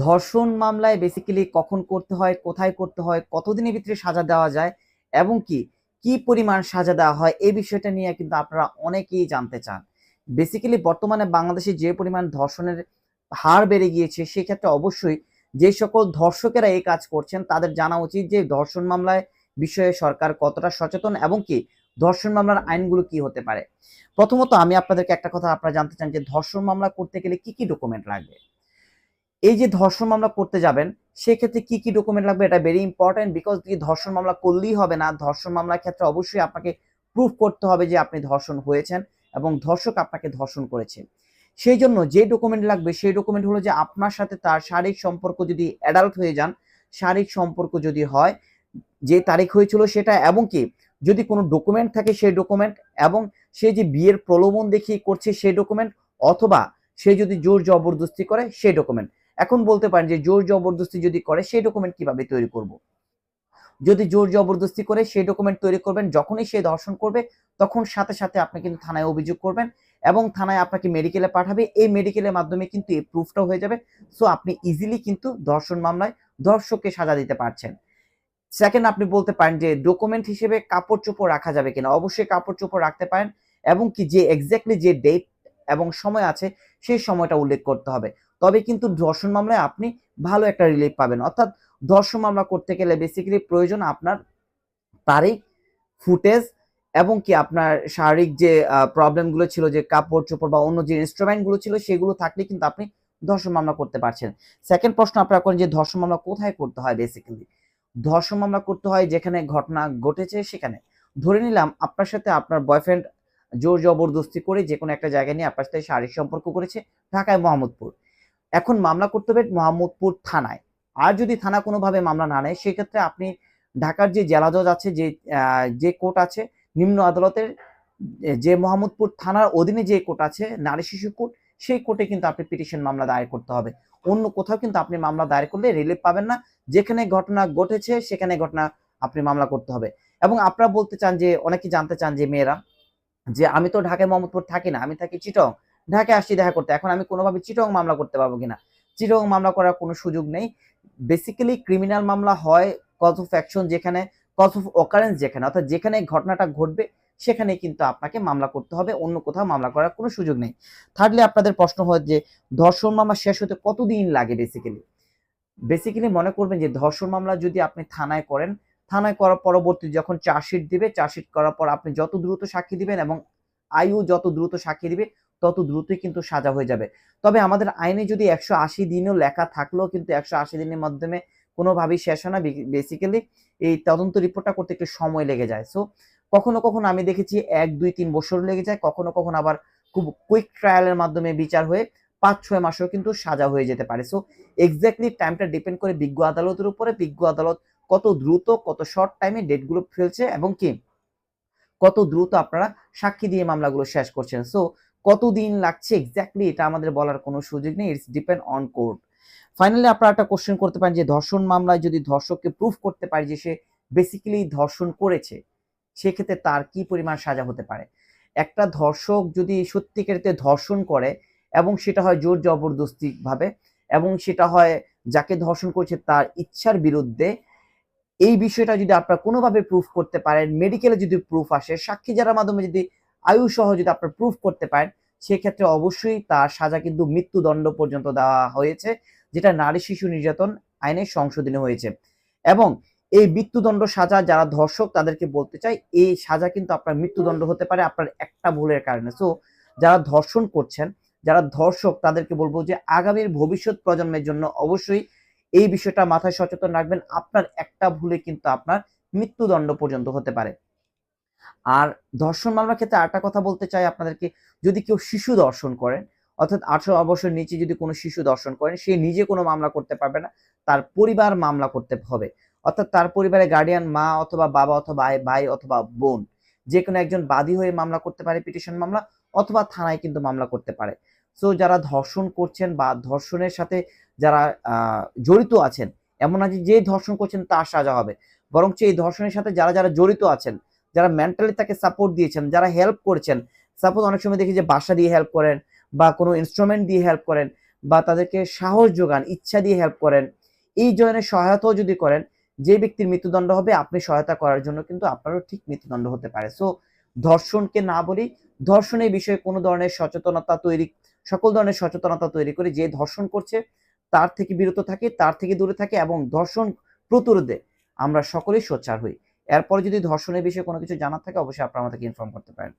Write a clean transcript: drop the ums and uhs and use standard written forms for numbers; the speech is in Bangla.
ধর্ষণ মামলায় বেসিক্যালি কখন করতে হয়, কোথায় করতে হয়, কতদিনের ভিতরে সাজা দেওয়া যায় এবং কি পরিমাণ সাজা দেওয়া হয় এই বিষয়টা নিয়ে কিন্তু আপনারা অনেকেই জানতে চান। বেসিক্যালি বর্তমানে বাংলাদেশে যে পরিমাণ ধর্ষণের হার বেড়ে গিয়েছে সেক্ষেত্রে অবশ্যই যে সকল ধর্ষকেরা এই কাজ করছেন তাদের জানা উচিত যে ধর্ষণ মামলায় বিষয়ে সরকার কতটা সচেতন এবং কি ধর্ষণ মামলার আইনগুলো কি হতে পারে। প্রথমত আমি আপনাদেরকে একটা কথা আপনারা জানতে চান যে ধর্ষণ মামলা করতে গেলে কি ডকুমেন্ট লাগবে। এই যে ধর্ষণ মামলা করতে যাবেন সেক্ষেত্রে কি ডকুমেন্ট লাগবে এটা ভেরি ইম্পর্টেন্ট, বিকজ কি ধর্ষণ মামলা করলেই হবে না। ধর্ষণ মামলার ক্ষেত্রে অবশ্যই আপনাকে প্রুফ করতে হবে যে আপনি ধর্ষণ হয়েছেন এবং ধর্ষক আপনাকে ধর্ষণ করেছে। সেই জন্য যে ডকুমেন্ট লাগবে সেই ডকুমেন্ট হলো যে আপনার সাথে তার শারীরিক সম্পর্ক যদি অ্যাডাল্ট হয়ে যান, শারীরিক সম্পর্ক যদি হয়, যে তারিখ হয়েছিল সেটা, এবং কি যদি কোনো ডকুমেন্ট থাকে সেই ডকুমেন্ট, এবং সে যে বিয়ের প্রলোভন দেখিয়ে করছে সেই ডকুমেন্ট, অথবা সে যদি জোর জবরদস্তি করে সেই ডকুমেন্ট। এখন বলতে পারেন যে জোর জবরদস্তি যদি করে সেই ডকুমেন্ট কিভাবে তৈরি করব। যদি জোর জবরদস্তি করে সেই ডকুমেন্ট তৈরি করবেন যখনই সে ধর্ষণ করবে তখন সাথে সাথে আপনি কিন্তু থানায় অভিযোগ করবেন এবং থানায় আপনাকে মেডিকেলে পাঠাবে। এই মেডিকেলের মাধ্যমে কিন্তু এই প্রুফটা হয়ে যাবে। সো আপনি ইজিলি কিন্তু ধর্ষণ মামলায় ধর্ষককে সাজা দিতে পারছেন। সেকেন্ড, আপনি বলতে পারেন যে ডকুমেন্ট হিসেবে কাপড় চোপড় রাখা যাবে কিনা। অবশ্যই কাপড় চোপড় রাখতে পারেন এবং কি যে এক্স্যাক্টলি যে ডেট এবং সময় আছে সেই সময়টা উল্লেখ করতে হবে। তবে কিন্তু ধর্ষণ মামলায় আপনি ভালো একটা রিলিফ পাবেন। অর্থাৎ ধর্ষণ মামলা করতে গেলে বেসিক্যালি প্রয়োজন আপনার তারিখ, ফুটেজ এবং কি আপনার শারীরিক যে প্রবলেমগুলো ছিল, যে কাপড় চোপড় বা অন্য যে ইনস্ট্রুমেন্টগুলো ছিল সেগুলো থাকলে কিন্তু আপনি ধর্ষণ মামলা করতে পারছেন। সেকেন্ড প্রশ্ন আপনারা করেন যে ধর্ষণ মামলা কোথায় করতে হয়। বেসিক্যালি ধর্ষণ মামলা করতে হয় যেখানে ঘটনা ঘটেছে সেখানে। ধরে নিলাম আপনার সাথে আপনার বয়ফ্রেন্ড জোর জবরদস্তি করে যে কোনো একটা জায়গায় নিয়ে আপনার সাথে শারীরিক সম্পর্ক করেছে ঢাকায় মোহাম্মদপুর। এখন মামলা করতে হবে মোহাম্মদপুর থানায়। আর যদি থানা কোনোভাবে মামলা না নেয় সেক্ষেত্রে আপনি ঢাকার যে জেলা জজ আছে, যে কোর্ট আছে নিম্ন আদালতের, যে মোহাম্মদপুর থানার অধীনে যে কোর্ট আছে নারী শিশু কোর্ট, সেই কোর্টে কিন্তু আপনি পিটিশন মামলা দায়ের করতে হবে। অন্য কোথাও কিন্তু আপনি মামলা দায়ের করলে রিলিফ পাবেন না। যেখানে ঘটনা ঘটেছে সেখানে ঘটনা আপনি মামলা করতে হবে। এবং আপনারা বলতে চান যে অনেকে জানতে চান যে মেয়েরা যে আমি তো ঢাকায় মোহাম্মদপুর থাকি না, আমি থাকি চিটং, ঢাকায় আসছি দেখা করতে, এখন আমি কোনোভাবে চিটং মামলা করতে পারবো কিনা। চিটং মামলা করার কোনো সুযোগ নেই। বেসিক্যালি ক্রিমিনাল মামলা হয় কজ অফ অ্যাকশন, যেখানে কজ অফ অকারেন্স যেখানে, অর্থাৎ যেখানে ঘটনাটা ঘটবে সেখানে কিন্তু আপনাকে মামলা করতে হবে, অন্য কোথাও মামলা করার কোনো সুযোগ নেই। থার্ডলি আপনাদের প্রশ্ন হয় যে ধর্ষণ মামলা শেষ হতে কতদিন লাগে। বেসিক্যালি মনে করবেন যে ধর্ষণ মামলা যদি আপনি থানায় করেন, থানায় করার পরবর্তী যখন চার্জশিট দিবে, চার্জশিট করার পর আপনি যত দ্রুত সাক্ষী দিবেন এবং আইও যত দ্রুত সাক্ষী দিবে তত দ্রুতই কিন্তু সাজা হয়ে যাবে। তবে আমাদের আইনে যদি 180 দিনও লেখা থাকলেও কিন্তু 180 দিনের মাধ্যমে কোনোভাবেই শেষ হয় না। বেসিক্যালি এই তদন্ত রিপোর্টটা করতে একটু সময় লেগে যায়। সো কখনো কখনো আমি দেখেছি 1, 2, 3 বছর লেগে যায়, কখনো কখনো আবার খুব কুইক ট্রায়ালের মাধ্যমে বিচার হয়ে 5-6 মাসেও কিন্তু সাজা হয়ে যেতে পারে। সো এক্স্যাক্টলি টাইমটা ডিপেন্ড করে বিজ্ঞ আদালতের উপরে, বিজ্ঞ আদালত কত দ্রুত কত শর্ট টাইমে ডেটগুলো ফেলছে এবং কি কত দ্রুত আপনারা সাক্ষী দিয়ে মামলাগুলো শেষ করছেন। সো কতদিন লাগছে এক্স্যাক্টলি এটা আমাদের বলার কোনো সুযোগ নেই, it's depend on court. Finally আপনারা একটা কোশ্চেন করতে পারেন যে ধর্ষণ মামলায় যদি ধর্ষককে প্রুফ করতে পারে যে সে বেসিক্যালি ধর্ষণ করেছে সেক্ষেত্রে তার কি পরিমাণ সাজা হতে পারে। একটা ধর্ষক যদি সত্যিকারেতে ধর্ষণ করে এবং সেটা হয় জোর জবরদস্তি ভাবে, এবং সেটা হয় যাকে ধর্ষণ করেছে তার ইচ্ছার বিরুদ্ধে, এই বিষয়টা যদি আপনারা কোনোভাবে প্রুফ করতে পারেন, মেডিকেলে যদি প্রুফ আসে, সাক্ষী যারা মাধ্যমে যদি আয়ু সহ যদি আপনারা প্রুফ করতে পারেন, সেক্ষেত্রে অবশ্যই তার সাজা কিন্তু মৃত্যুদণ্ড পর্যন্ত দেওয়া হয়েছে, যেটা নারী শিশু নির্যাতন আইনে সংশোধনী হয়েছে। এবং এই মৃত্যুদণ্ড সাজা যারা ধর্ষক তাদেরকে বলতে চাই এই সাজা কিন্তু আপনার মৃত্যুদণ্ড হতে পারে আপনার একটা ভুলের কারণে। সো যারা ধর্ষণ করছেন, যারা ধর্ষক, তাদেরকে বলবো যে আগামীর ভবিষ্যৎ প্রজন্মের জন্য অবশ্যই এই বিষয়টা মাথায় সচেতন রাখবেন। আপনার একটা ভুলে কিন্তু আপনার মৃত্যুদণ্ড পর্যন্ত হতে পারে। আর ধর্ষণ মামলার ক্ষেত্রে আরেকটা কথা বলতে চাই আপনাদেরকে, যদি কেউ শিশু ধর্ষণ করেন, অর্থাৎ 18 বছরের নিচে যদি কোনো শিশু ধর্ষণ করেন, সে নিজে কোনো মামলা করতে পারবে না, তার পরিবার মামলা করতে হবে। অর্থাৎ তার পরিবারের গার্ডিয়ান, মা অথবা বাবা অথবা ভাই অথবা বোন, যে কোনো একজন বাদী হয়ে মামলা করতে পারে, পিটিশন মামলা, অথবা থানায় কিন্তু মামলা করতে পারে। সো যারা ধর্ষণ করছেন বা ধর্ষণের সাথে যারা জড়িত আছেন, এমন না যে ধর্ষণ করছেন তার সাজা হবে, বরঞ্চ এই ধর্ষণের সাথে যারা যারা জড়িত আছেন, যারা মেন্টালি তাকে সাপোর্ট দিয়েছেন, যারা হেল্প করেছেন, সাপোজ অনেক সময় দেখি যে বাসা দিয়ে হেল্প করেন বা কোনো ইনস্ট্রুমেন্ট দিয়ে হেল্প করেন বা তাদেরকে সাহস যোগান, ইচ্ছা দিয়ে হেল্প করেন, এই ধরনের সহায়তাও যদি করেন, যে ব্যক্তির মৃত্যুদণ্ড হবে আপনি সহায়তা করার জন্য কিন্তু আপনারও ঠিক মৃত্যুদণ্ড হতে পারে। সো ধর্ষণকে না বলি, ধর্ষণের বিষয়ে কোনো ধরনের সচেতনতা তৈরি, সকল ধরনের সচেতনতা তৈরি করে যে ধর্ষণ করছে তার থেকে বিরত থাকে, তার থেকে দূরে থাকে এবং ধর্ষণ প্রতিরোধে আমরা সকলেই সোচ্চার হই। এরপরে যদি ধর্ষণের বিষয়ে কোনো কিছু জানার থাকে অবশ্যই আপনারা আমাদেরকে ইনফর্ম করতে পারেন।